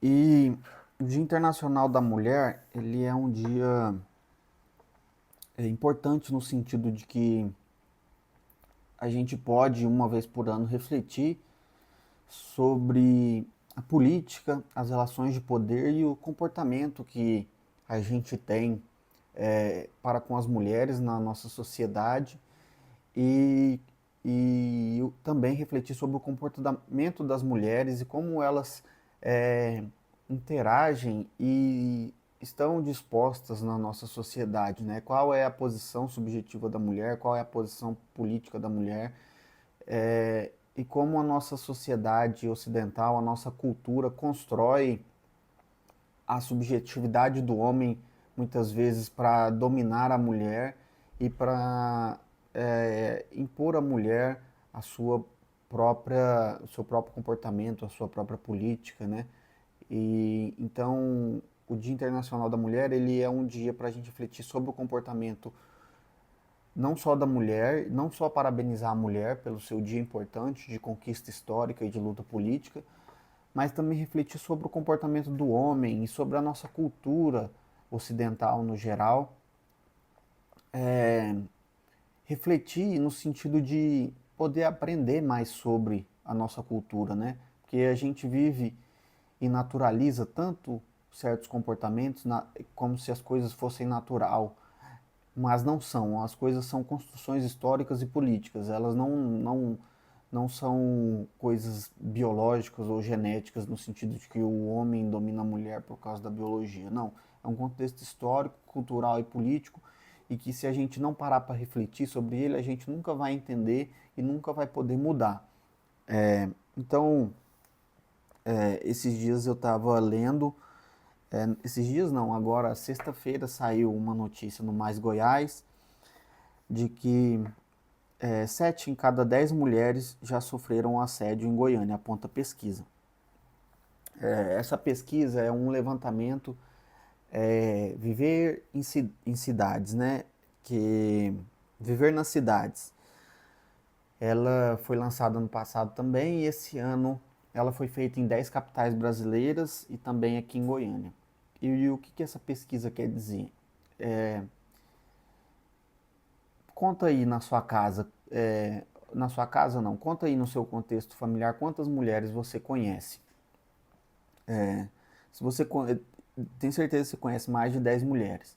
E o Dia Internacional da Mulher, ele é um dia importante no sentido de que a gente pode, uma vez por ano, refletir sobre a política, as relações de poder e o comportamento que a gente tem para com as mulheres na nossa sociedade e, e também refletir sobre o comportamento das mulheres e como elas é, interagem e estão dispostas na nossa sociedade, né? Qual é a posição subjetiva da mulher, qual é a posição política da mulher, e como a nossa sociedade ocidental, a nossa cultura constrói a subjetividade do homem muitas vezes para dominar a mulher e para impor à mulher a sua o seu próprio comportamento, a sua própria política, né? E então o Dia Internacional da Mulher ele é um dia para a gente refletir sobre o comportamento não só da mulher, não só parabenizar a mulher pelo seu dia importante de conquista histórica e de luta política, mas também refletir sobre o comportamento do homem e sobre a nossa cultura ocidental no geral. Refletir no sentido de poder aprender mais sobre a nossa cultura, né? Porque a gente vive e naturaliza tanto certos comportamentos como se as coisas fossem natural, mas não são. As coisas são construções históricas e políticas. Elas não são coisas biológicas ou genéticas no sentido de que o homem domina a mulher por causa da biologia. Não. É um contexto histórico, cultural e político e que se a gente não parar para refletir sobre ele, a gente nunca vai entender e nunca vai poder mudar. Então, esses dias eu estava lendo, esses dias não, agora sexta-feira saiu uma notícia no Mais Goiás de que 7 em cada 10 mulheres já sofreram assédio em Goiânia, aponta a pesquisa. Essa pesquisa é um levantamento viver em cidades, né? Que viver nas cidades. Ela foi lançada ano passado também e esse ano ela foi feita em 10 capitais brasileiras e também aqui em Goiânia. E o que, que essa pesquisa quer dizer? Conta aí na sua casa, na sua casa não, conta aí no seu contexto familiar quantas mulheres você conhece. Se você tem certeza que você conhece mais de 10 mulheres.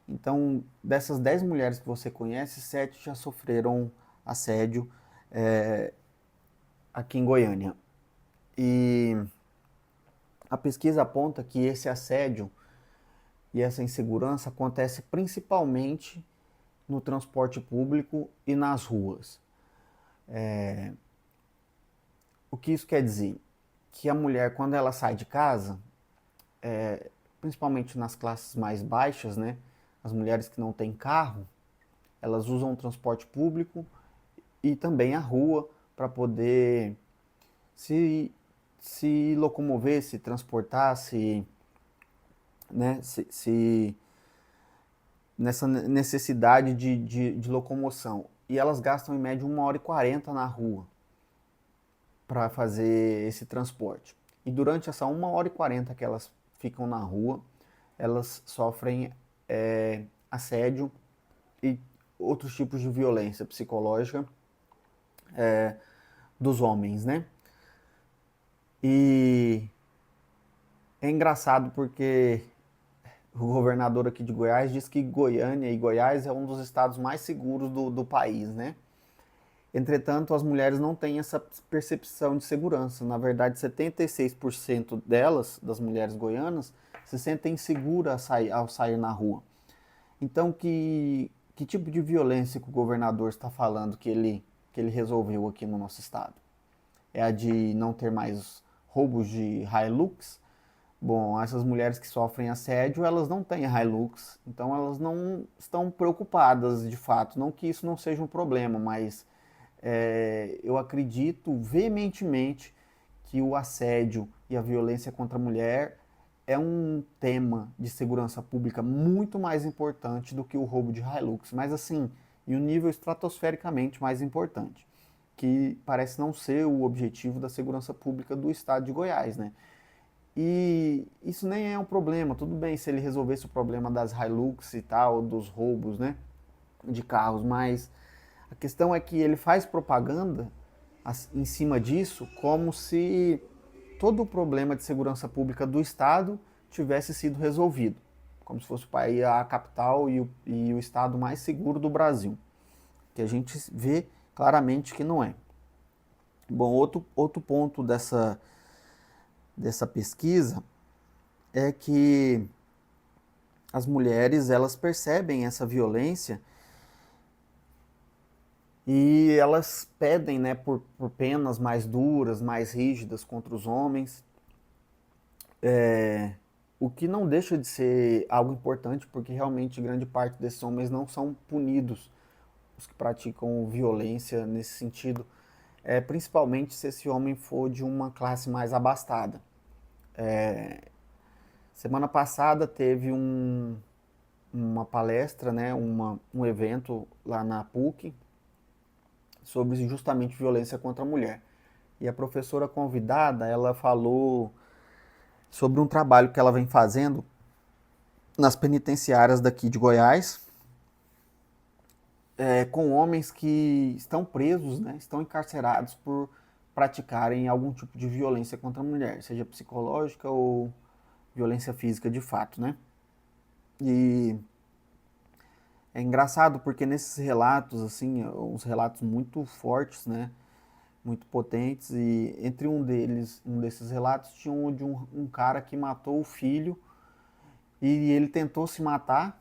Então, dessas 10 mulheres que você conhece, 7 já sofreram assédio é, aqui em Goiânia. E a pesquisa aponta que esse assédio e essa insegurança acontece principalmente no transporte público e nas ruas. O que isso quer dizer? Que a mulher, quando ela sai de casa, principalmente nas classes mais baixas, né, as mulheres que não têm carro, elas usam o transporte público e também a rua para poder se, se locomover, se transportar, né, nessa necessidade de locomoção. E elas gastam em média 1h40 na rua para fazer esse transporte. E durante essa 1h40 que elas ficam na rua, elas sofrem assédio e outros tipos de violência psicológica dos homens, né? E é engraçado porque o governador aqui de Goiás diz que Goiânia e Goiás é um dos estados mais seguros do país, né? Entretanto, as mulheres não têm essa percepção de segurança. Na verdade, 76% delas, das mulheres goianas, se sentem seguras ao sair na rua. Então, que tipo de violência que o governador está falando que ele resolveu aqui no nosso estado? É a de não ter mais roubos de Hilux? Bom, essas mulheres que sofrem assédio, elas não têm Hilux, então elas não estão preocupadas de fato. Não que isso não seja um problema, mas eu acredito veementemente que o assédio e a violência contra a mulher é um tema de segurança pública muito mais importante do que o roubo de Hilux, mas assim, em um nível estratosfericamente mais importante, que parece não ser o objetivo da segurança pública do estado de Goiás, né? E isso nem é um problema, tudo bem se ele resolvesse o problema das Hilux e tal, dos roubos, né, de carros, mas a questão é que ele faz propaganda em cima disso como se todo o problema de segurança pública do Estado tivesse sido resolvido, como se fosse a capital e o estado mais seguro do Brasil, que a gente vê claramente que não é. Bom, outro ponto dessa pesquisa é que as mulheres elas percebem essa violência e elas pedem, né, por penas mais duras, mais rígidas contra os homens, o que não deixa de ser algo importante, porque realmente grande parte desses homens não são punidos, os que praticam violência nesse sentido, principalmente se esse homem for de uma classe mais abastada. Semana passada teve uma palestra, né, um evento lá na PUC sobre justamente violência contra a mulher. E a professora convidada, ela falou sobre um trabalho que ela vem fazendo nas penitenciárias daqui de Goiás, com homens que estão presos, né, estão encarcerados por praticarem algum tipo de violência contra a mulher, seja psicológica ou violência física de fato, né? E é engraçado porque nesses relatos, assim, uns relatos muito fortes, né? Muito potentes, e entre um desses relatos, tinha um cara que matou o filho e ele tentou se matar,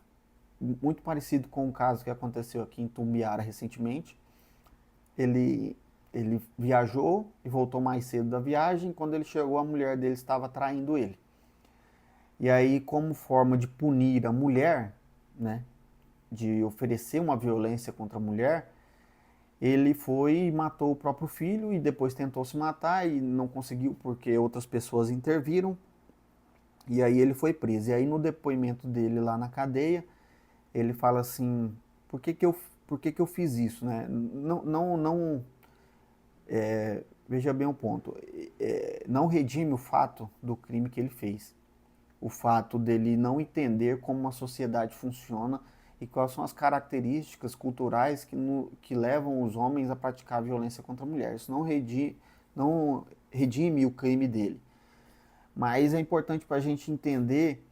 muito parecido com o caso que aconteceu aqui em Tumbiara recentemente. Ele, ele viajou e voltou mais cedo da viagem. Quando ele chegou, a mulher dele estava traindo ele. E aí, como forma de punir a mulher, né, de oferecer uma violência contra a mulher, ele foi e matou o próprio filho e depois tentou se matar e não conseguiu porque outras pessoas interviram. E aí ele foi preso. E aí no depoimento dele lá na cadeia, ele fala assim: por que que eu fiz isso, né? Não veja bem o ponto. Não redime o fato do crime que ele fez. O fato dele não entender como uma sociedade funciona e quais são as características culturais que levam os homens a praticar a violência contra a mulher. Isso não redime o crime dele. Mas é importante para a gente entender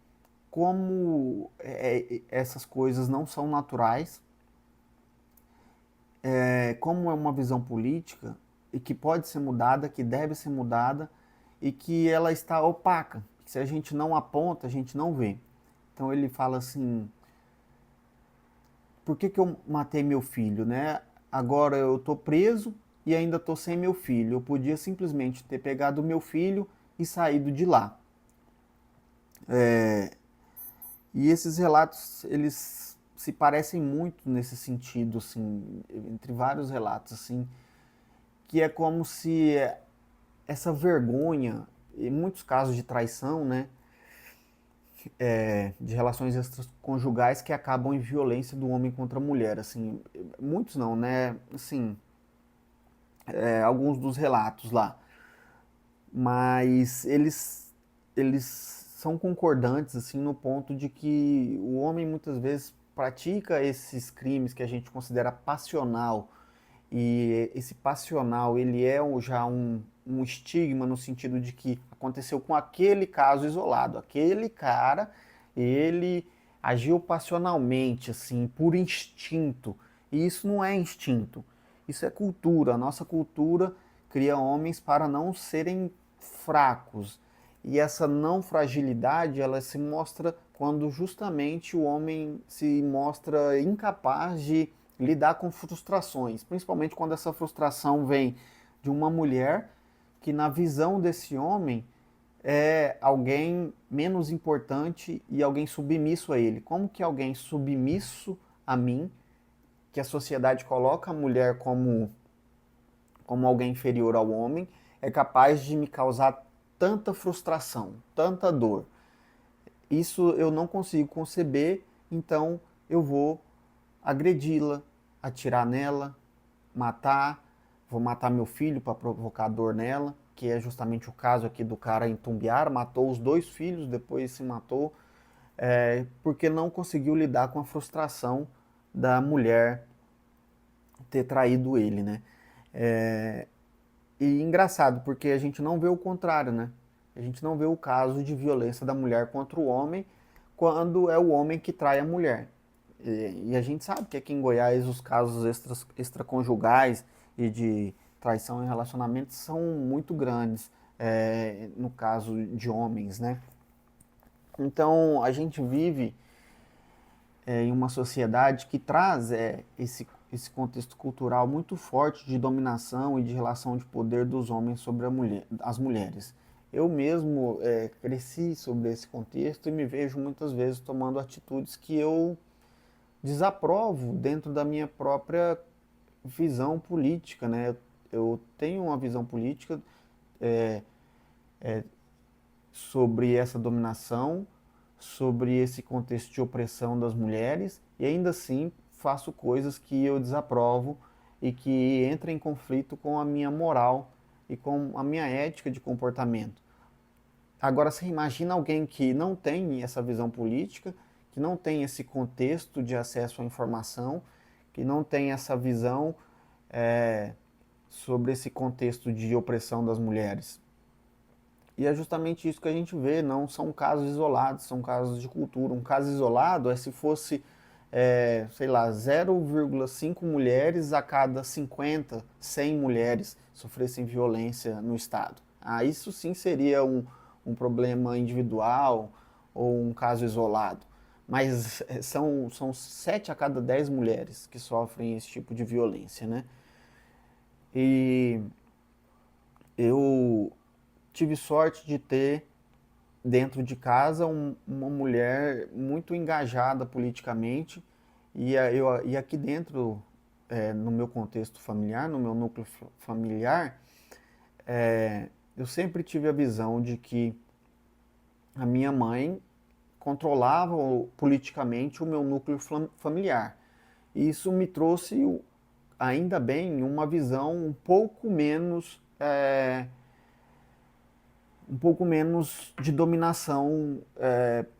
como essas coisas não são naturais, como é uma visão política e que pode ser mudada, que deve ser mudada e que ela está opaca. Se a gente não aponta, a gente não vê. Então ele fala assim: por que que eu matei meu filho, né? Agora eu estou preso e ainda estou sem meu filho. Eu podia simplesmente ter pegado meu filho e saído de lá. E esses relatos, eles se parecem muito nesse sentido, assim, entre vários relatos, assim, que é como se essa vergonha, em muitos casos de traição, né, de relações extraconjugais que acabam em violência do homem contra a mulher, assim, muitos não, né, assim, alguns dos relatos lá, mas eles são concordantes, assim, no ponto de que o homem muitas vezes pratica esses crimes que a gente considera passional, e esse passional, ele é já um estigma no sentido de que aconteceu com aquele caso isolado. Aquele cara, ele agiu passionalmente, assim, por instinto. E isso não é instinto, isso é cultura. A nossa cultura cria homens para não serem fracos. E essa não fragilidade, ela se mostra quando justamente o homem se mostra incapaz de lidar com frustrações, principalmente quando essa frustração vem de uma mulher que, na visão desse homem, é alguém menos importante e alguém submisso a ele. Como que alguém submisso a mim, que a sociedade coloca a mulher como alguém inferior ao homem, é capaz de me causar tanta frustração, tanta dor? Isso eu não consigo conceber, então eu vou agredi-la, atirar nela, matar, vou matar meu filho para provocar dor nela, que é justamente o caso aqui do cara em Tumbiara, matou os 2 filhos, depois se matou, porque não conseguiu lidar com a frustração da mulher ter traído ele, né? É, e engraçado, porque a gente não vê o contrário, né? A gente não vê o caso de violência da mulher contra o homem quando é o homem que trai a mulher. E a gente sabe que aqui em Goiás os casos extraconjugais e de traição em relacionamentos são muito grandes, no caso de homens, né? Então a gente vive em uma sociedade que traz esse contexto cultural muito forte de dominação e de relação de poder dos homens sobre as mulheres. Eu mesmo cresci sobre esse contexto e me vejo muitas vezes tomando atitudes que eu desaprovo dentro da minha própria visão política, né? Eu tenho uma visão política sobre essa dominação, sobre esse contexto de opressão das mulheres e ainda assim faço coisas que eu desaprovo e que entram em conflito com a minha moral e com a minha ética de comportamento. Agora, você imagina alguém que não tem essa visão política, que não tem esse contexto de acesso à informação, que não tem essa visão sobre esse contexto de opressão das mulheres. E é justamente isso que a gente vê, não são casos isolados, são casos de cultura. Um caso isolado é se fosse, sei lá, 0,5 mulheres a cada 50, 100 mulheres sofressem violência no Estado. Ah, isso sim seria um problema individual ou um caso isolado. Mas são 7 a cada 10 mulheres que sofrem esse tipo de violência, né? E eu tive sorte de ter dentro de casa uma mulher muito engajada politicamente e aqui dentro, no meu contexto familiar, no meu núcleo familiar, eu sempre tive a visão de que a minha mãe controlava politicamente o meu núcleo familiar. E isso me trouxe, ainda bem, uma visão um pouco menos de dominação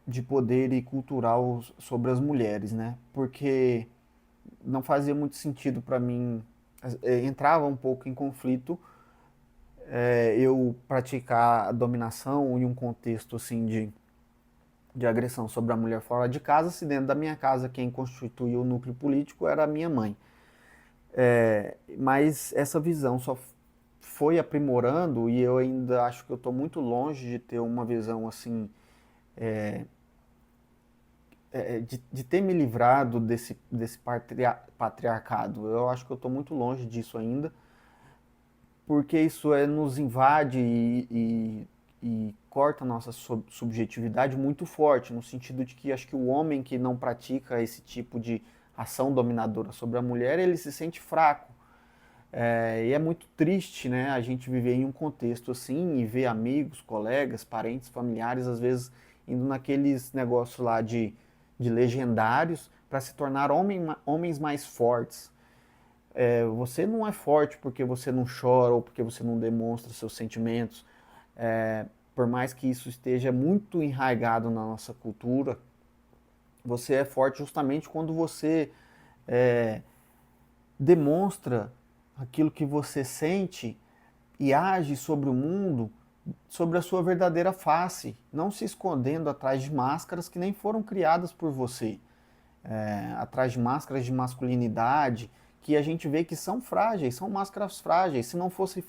de poder e cultural sobre as mulheres, né? Porque não fazia muito sentido para mim, entrava um pouco em conflito eu praticar a dominação em um contexto assim de agressão sobre a mulher fora de casa, se dentro da minha casa quem constituía o núcleo político era a minha mãe. Mas essa visão só foi aprimorando e eu ainda acho que eu estou muito longe de ter uma visão assim, de ter me livrado desse patriarcado. Eu acho que eu estou muito longe disso ainda, porque isso nos invade e corta a nossa subjetividade muito forte, no sentido de que acho que o homem que não pratica esse tipo de ação dominadora sobre a mulher, ele se sente fraco. E é muito triste, né, a gente viver em um contexto assim e ver amigos, colegas, parentes, familiares, às vezes indo naqueles negócios lá de legendários para se tornar homens mais fortes. Você não é forte porque você não chora ou porque você não demonstra seus sentimentos. Por mais que isso esteja muito enraizado na nossa cultura, você é forte justamente quando você demonstra aquilo que você sente e age sobre o mundo, sobre a sua verdadeira face, não se escondendo atrás de máscaras que nem foram criadas por você, atrás de máscaras de masculinidade que a gente vê que são frágeis, são máscaras frágeis. Se não fossem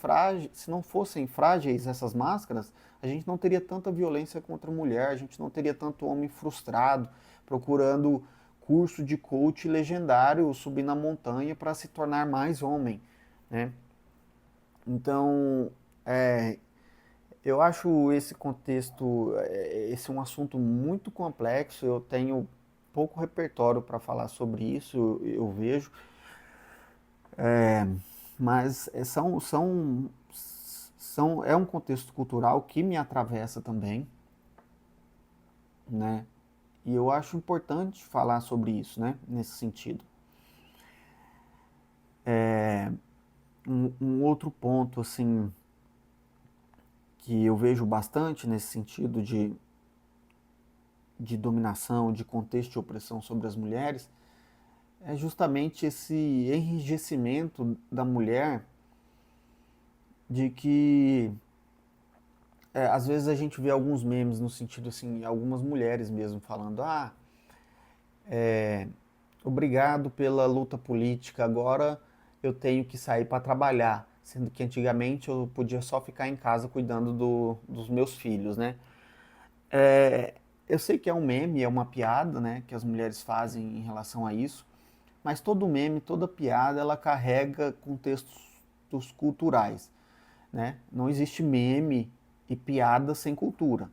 frágeis essas máscaras, a gente não teria tanta violência contra a mulher, a gente não teria tanto homem frustrado procurando curso de coach legendário, subir na montanha para se tornar mais homem, né? Então, eu acho esse contexto, esse é um assunto muito complexo. Eu tenho pouco repertório para falar sobre isso, eu vejo, mas é um contexto cultural que me atravessa também, né? E eu acho importante falar sobre isso, né? Nesse sentido. Um outro ponto, assim, que eu vejo bastante nesse sentido de dominação, de contexto de opressão sobre as mulheres, é justamente esse enrijecimento da mulher, de que às vezes a gente vê alguns memes no sentido assim, algumas mulheres mesmo falando, obrigado pela luta política, agora eu tenho que sair para trabalhar, sendo que antigamente eu podia só ficar em casa cuidando dos meus filhos, né? É, eu sei que é um meme, é uma piada, né, que as mulheres fazem em relação a isso, mas todo meme, toda piada, ela carrega contextos culturais, né? Não existe meme e piada sem cultura.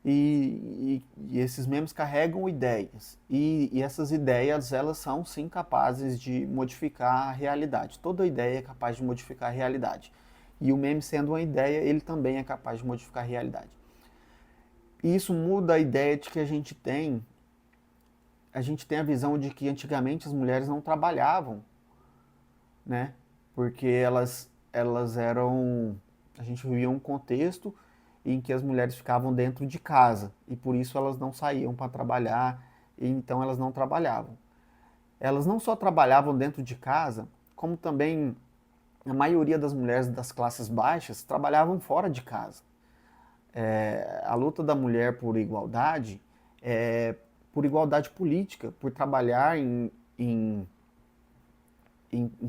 E esses memes carregam ideias. E essas ideias, elas são sim capazes de modificar a realidade. Toda ideia é capaz de modificar a realidade. E o meme sendo uma ideia, ele também é capaz de modificar a realidade. E isso muda a ideia de que a gente tem a visão de que antigamente as mulheres não trabalhavam, né? Porque elas eram, a gente vivia um contexto em que as mulheres ficavam dentro de casa e por isso elas não saíam para trabalhar e então elas não trabalhavam. Elas não só trabalhavam dentro de casa, como também a maioria das mulheres das classes baixas trabalhavam fora de casa. A luta da mulher é por igualdade política, por trabalhar em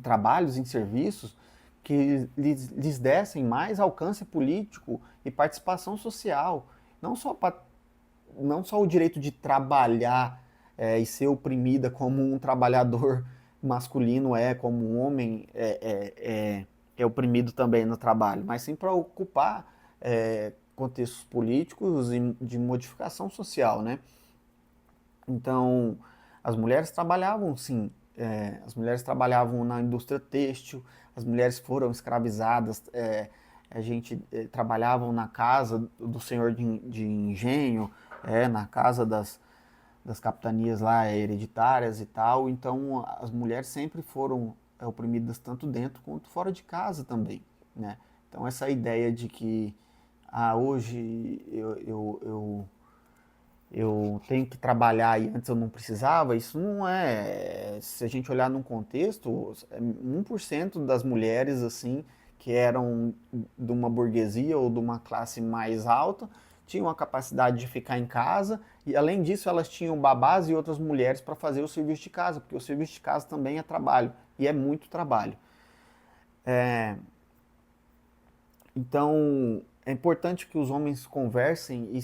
trabalhos, em serviços que lhes dessem mais alcance político e participação social. Não só, não só o direito de trabalhar e ser oprimida como um trabalhador masculino como um homem é oprimido também no trabalho, mas sim para ocupar contextos políticos e de modificação social, né? Então, as mulheres trabalhavam sim, as mulheres trabalhavam na indústria têxtil, as mulheres foram escravizadas, a gente trabalhavam na casa do senhor de engenho, na casa das capitanias lá hereditárias e tal, então as mulheres sempre foram oprimidas tanto dentro quanto fora de casa também, né? Então essa ideia de que hoje eu tenho que trabalhar e antes eu não precisava, isso não é. Se a gente olhar num contexto, 1% das mulheres, assim, que eram de uma burguesia ou de uma classe mais alta, tinham a capacidade de ficar em casa e, além disso, elas tinham babás e outras mulheres para fazer o serviço de casa, porque o serviço de casa também é trabalho e é muito trabalho. Então, é importante que os homens conversem e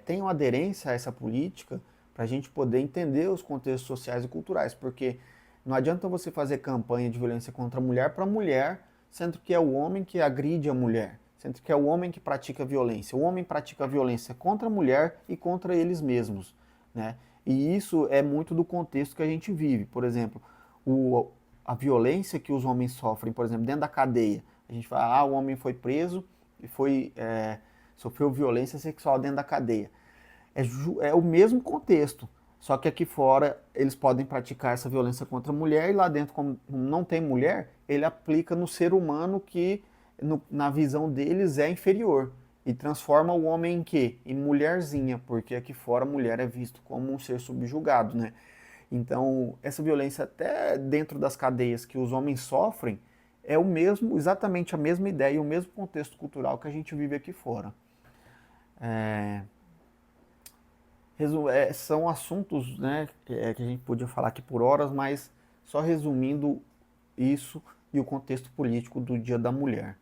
tenham aderência a essa política para a gente poder entender os contextos sociais e culturais, porque não adianta você fazer campanha de violência contra a mulher, sendo que é o homem que agride a mulher, sendo que é o homem que pratica violência. O homem pratica violência contra a mulher e contra eles mesmos, né? E isso é muito do contexto que a gente vive. Por exemplo, o, a violência que os homens sofrem, por exemplo, dentro da cadeia. A gente fala, o homem foi preso e sofreu violência sexual dentro da cadeia. É o mesmo contexto, só que aqui fora eles podem praticar essa violência contra a mulher e lá dentro, como não tem mulher, ele aplica no ser humano que, na visão deles, é inferior. E transforma o homem em quê? Em mulherzinha, porque aqui fora a mulher é visto como um ser subjugado, né? Então, essa violência até dentro das cadeias que os homens sofrem é o mesmo, exatamente a mesma ideia e o mesmo contexto cultural que a gente vive aqui fora. São assuntos, né, que a gente podia falar aqui por horas, mas só resumindo isso e o contexto político do Dia da Mulher.